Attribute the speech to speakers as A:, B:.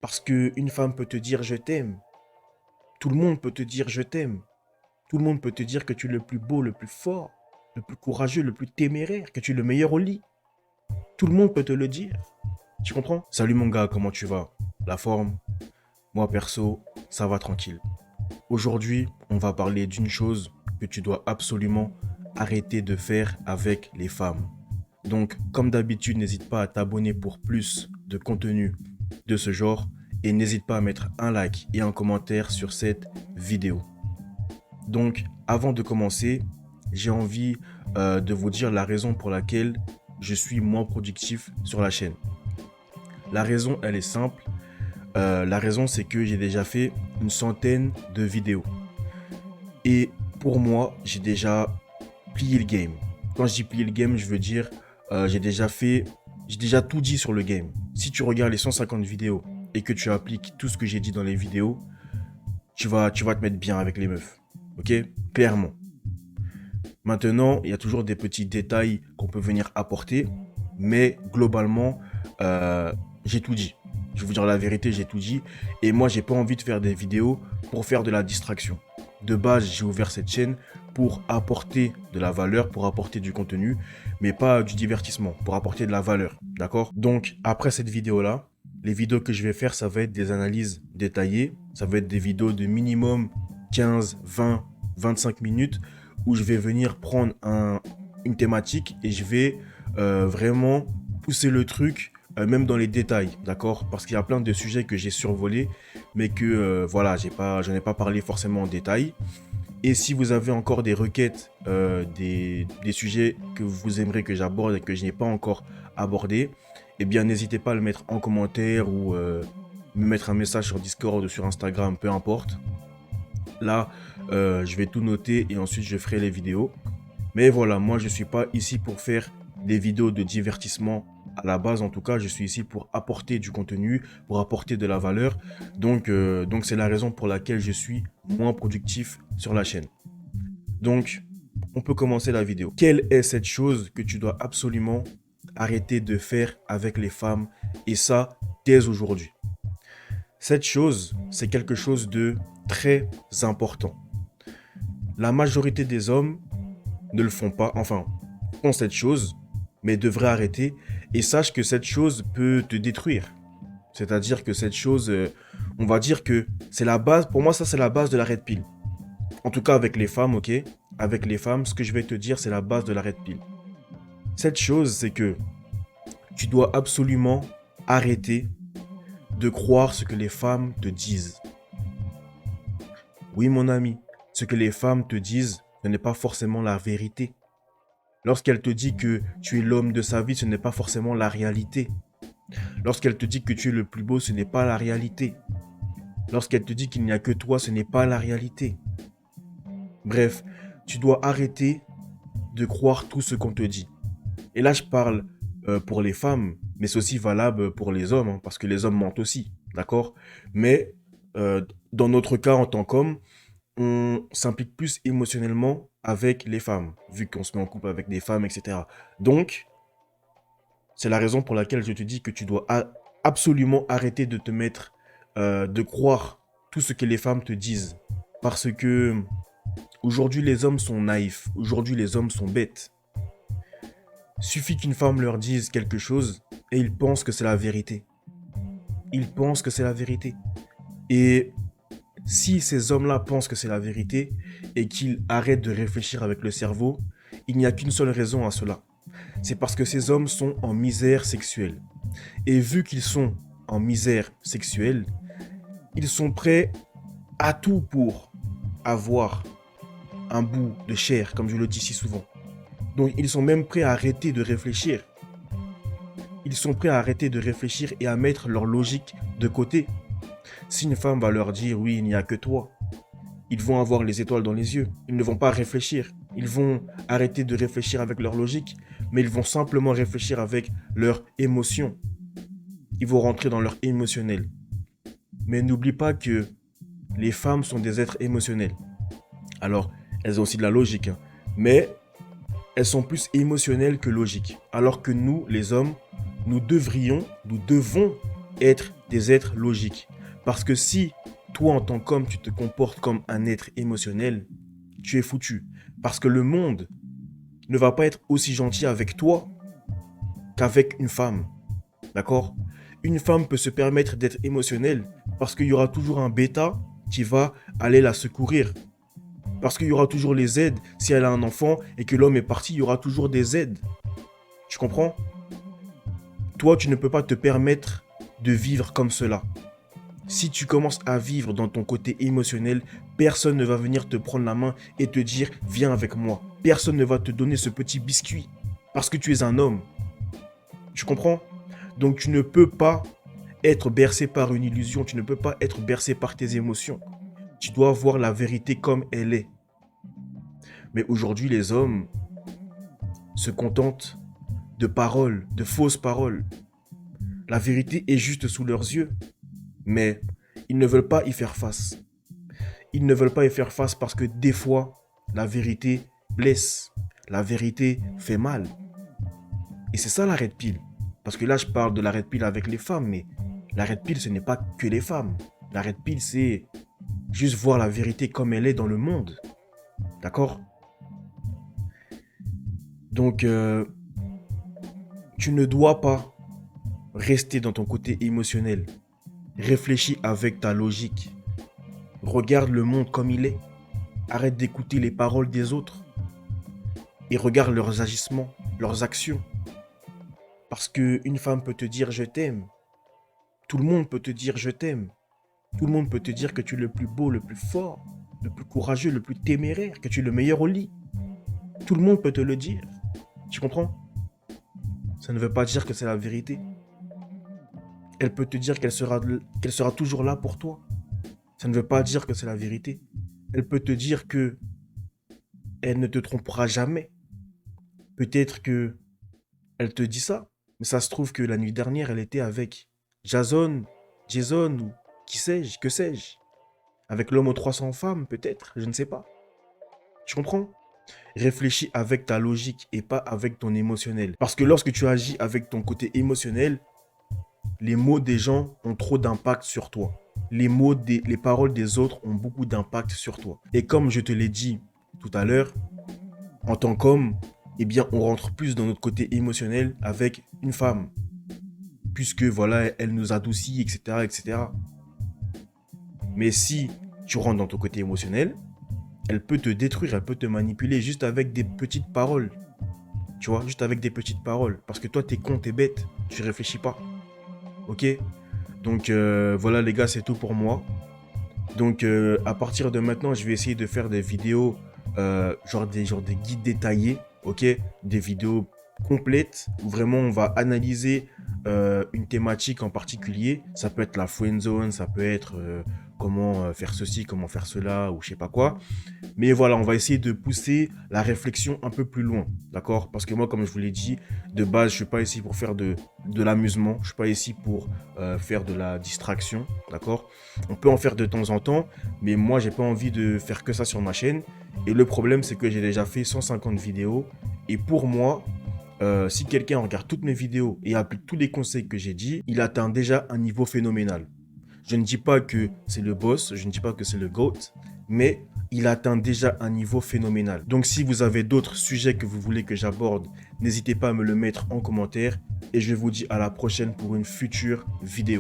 A: Parce qu'une femme peut te dire je t'aime. Tout le monde peut te dire je t'aime. Tout le monde peut te dire que tu es le plus beau, le plus fort, le plus courageux, le plus téméraire, que tu es le meilleur au lit. Tout le monde peut te le dire. Tu comprends? Salut mon gars, comment tu vas? La forme? Moi perso, ça va tranquille. Aujourd'hui, on va parler d'une chose que tu dois absolument arrêter de faire avec les femmes. Donc, comme d'habitude, n'hésite pas à t'abonner pour plus de contenu de ce genre et n'hésite pas à mettre un like et un commentaire sur cette vidéo. Donc, avant de commencer, j'ai envie de vous dire la raison pour laquelle je suis moins productif sur la chaîne. La raison, elle est simple. La raison, c'est que j'ai déjà fait une centaine de vidéos. Et pour moi, j'ai déjà plié le game. Quand je dis plié le game, je veux dire j'ai déjà tout dit sur le game. Si tu regardes les 150 vidéos et que tu appliques tout ce que j'ai dit dans les vidéos, tu vas te mettre bien avec les meufs. Ok? Clairement. Maintenant, il y a toujours des petits détails qu'on peut venir apporter, mais globalement, j'ai tout dit. Je vais vous dire la vérité, j'ai tout dit. Et moi, j'ai pas envie de faire des vidéos pour faire de la distraction. De base, j'ai ouvert cette chaîne pour apporter de la valeur, pour apporter du contenu, mais pas du divertissement, pour apporter de la valeur. D'accord? Donc, après cette vidéo-là, les vidéos que je vais faire, ça va être des analyses détaillées. Ça va être des vidéos de minimum 15, 20, 25 minutes où je vais venir prendre une thématique et je vais vraiment pousser le truc même dans les détails, d'accord? Parce qu'il y a plein de sujets que j'ai survolés, mais que voilà, j'en ai pas parlé forcément en détail. Et si vous avez encore des requêtes, des sujets que vous aimeriez que j'aborde et que je n'ai pas encore abordé, eh bien n'hésitez pas à le mettre en commentaire ou me mettre un message sur Discord ou sur Instagram, peu importe. Là, je vais tout noter et ensuite je ferai les vidéos. Mais voilà, moi je suis pas ici pour faire des vidéos de divertissement à la base. En tout cas, je suis ici pour apporter du contenu, pour apporter de la valeur. Donc c'est la raison pour laquelle je suis moins productif sur la chaîne. Donc, on peut commencer la vidéo. Quelle est cette chose que tu dois absolument arrêter de faire avec les femmes et ça dès aujourd'hui? Cette chose, c'est quelque chose de très important. La majorité des hommes ne le font pas, enfin, font cette chose, mais devraient arrêter. Et sache que cette chose peut te détruire. C'est-à-dire que cette chose, on va dire que c'est la base, pour moi ça c'est la base de la red pill. En tout cas avec les femmes, ok? Avec les femmes, ce que je vais te dire c'est la base de la red pill. Cette chose, c'est que tu dois absolument arrêter de croire ce que les femmes te disent. Oui mon ami, ce que les femmes te disent, ce n'est pas forcément la vérité. Lorsqu'elle te dit que tu es l'homme de sa vie, ce n'est pas forcément la réalité. Lorsqu'elle te dit que tu es le plus beau, ce n'est pas la réalité. Lorsqu'elle te dit qu'il n'y a que toi, ce n'est pas la réalité. Bref, tu dois arrêter de croire tout ce qu'on te dit. Et là, je parle pour les femmes, mais c'est aussi valable pour les hommes, hein, parce que les hommes mentent aussi, d'accord? Mais dans notre cas, en tant qu'homme, on s'implique plus émotionnellement avec les femmes, vu qu'on se met en couple avec des femmes, etc. Donc, c'est la raison pour laquelle je te dis que tu dois absolument arrêter de te mettre, de croire tout ce que les femmes te disent. Parce que aujourd'hui, les hommes sont naïfs. Aujourd'hui, les hommes sont bêtes. Suffit qu'une femme leur dise quelque chose et ils pensent que c'est la vérité. Ils pensent que c'est la vérité. Et si ces hommes-là pensent que c'est la vérité et qu'ils arrêtent de réfléchir avec le cerveau, il n'y a qu'une seule raison à cela. C'est parce que ces hommes sont en misère sexuelle. Et vu qu'ils sont en misère sexuelle, ils sont prêts à tout pour avoir un bout de chair, comme je le dis si souvent. Donc ils sont même prêts à arrêter de réfléchir. Ils sont prêts à arrêter de réfléchir et à mettre leur logique de côté. Si une femme va leur dire « oui, il n'y a que toi », ils vont avoir les étoiles dans les yeux. Ils ne vont pas réfléchir. Ils vont arrêter de réfléchir avec leur logique, mais ils vont simplement réfléchir avec leur émotion. Ils vont rentrer dans leur émotionnel. Mais n'oublie pas que les femmes sont des êtres émotionnels. Alors, elles ont aussi de la logique, hein, mais elles sont plus émotionnelles que logiques. Alors que nous, les hommes, nous devons être des êtres logiques. Parce que si toi, en tant qu'homme, tu te comportes comme un être émotionnel, tu es foutu. Parce que le monde ne va pas être aussi gentil avec toi qu'avec une femme. D'accord? Une femme peut se permettre d'être émotionnelle parce qu'il y aura toujours un bêta qui va aller la secourir. Parce qu'il y aura toujours les aides. Si elle a un enfant et que l'homme est parti, il y aura toujours des aides. Tu comprends? Toi, tu ne peux pas te permettre de vivre comme cela. Si tu commences à vivre dans ton côté émotionnel, personne ne va venir te prendre la main et te dire « Viens avec moi ». Personne ne va te donner ce petit biscuit parce que tu es un homme. Tu comprends? Donc tu ne peux pas être bercé par une illusion, tu ne peux pas être bercé par tes émotions. Tu dois voir la vérité comme elle est. Mais aujourd'hui, les hommes se contentent de paroles, de fausses paroles. La vérité est juste sous leurs yeux, mais ils ne veulent pas y faire face. Ils ne veulent pas y faire face parce que des fois, la vérité blesse, la vérité fait mal. Et c'est ça la red pill. Parce que là, je parle de la red pill avec les femmes, mais la red pill, ce n'est pas que les femmes. La red pill, c'est juste voir la vérité comme elle est dans le monde. D'accord? Donc, tu ne dois pas rester dans ton côté émotionnel. Réfléchis avec ta logique. Regarde le monde comme il est. Arrête d'écouter les paroles des autres. Et regarde leurs agissements, leurs actions. Parce qu'une femme peut te dire « je t'aime ». Tout le monde peut te dire « je t'aime ». Tout le monde peut te dire que tu es le plus beau, le plus fort, le plus courageux, le plus téméraire, que tu es le meilleur au lit. Tout le monde peut te le dire. Tu comprends? Ça ne veut pas dire que c'est la vérité. Elle peut te dire qu'elle sera toujours là pour toi. Ça ne veut pas dire que c'est la vérité. Elle peut te dire que elle ne te trompera jamais. Peut-être que elle te dit ça, mais ça se trouve que la nuit dernière, elle était avec Jason ou qui sais-je, que sais-je. Avec l'homme aux 300 femmes, peut-être, je ne sais pas. Tu comprends? Réfléchis avec ta logique et pas avec ton émotionnel. Parce que lorsque tu agis avec ton côté émotionnel, les mots des gens ont trop d'impact sur toi. Les paroles des autres ont beaucoup d'impact sur toi. Et comme je te l'ai dit tout à l'heure, en tant qu'homme, eh bien, on rentre plus dans notre côté émotionnel avec une femme. Puisque, voilà, elle nous adoucit, etc., etc. Mais si tu rentres dans ton côté émotionnel, elle peut te détruire, elle peut te manipuler juste avec des petites paroles. Tu vois, juste avec des petites paroles. Parce que toi, t'es con, t'es bête, tu réfléchis pas. Ok? Donc, voilà les gars, c'est tout pour moi. Donc, à partir de maintenant, je vais essayer de faire des vidéos, genre des guides détaillés, ok? Des vidéos complètes où vraiment on va analyser une thématique en particulier. Ça peut être la friend zone, ça peut être comment faire ceci, comment faire cela, ou je sais pas quoi. Mais voilà, on va essayer de pousser la réflexion un peu plus loin, d'accord? Parce que moi, comme je vous l'ai dit, de base, je suis pas ici pour faire de l'amusement. Je suis pas ici pour faire de la distraction, d'accord? On peut en faire de temps en temps, mais moi, j'ai pas envie de faire que ça sur ma chaîne. Et le problème, c'est que j'ai déjà fait 150 vidéos. Et pour moi, si quelqu'un regarde toutes mes vidéos et applique tous les conseils que j'ai dit, il atteint déjà un niveau phénoménal. Je ne dis pas que c'est le boss, je ne dis pas que c'est le GOAT, mais il atteint déjà un niveau phénoménal. Donc si vous avez d'autres sujets que vous voulez que j'aborde, n'hésitez pas à me le mettre en commentaire et je vous dis à la prochaine pour une future vidéo.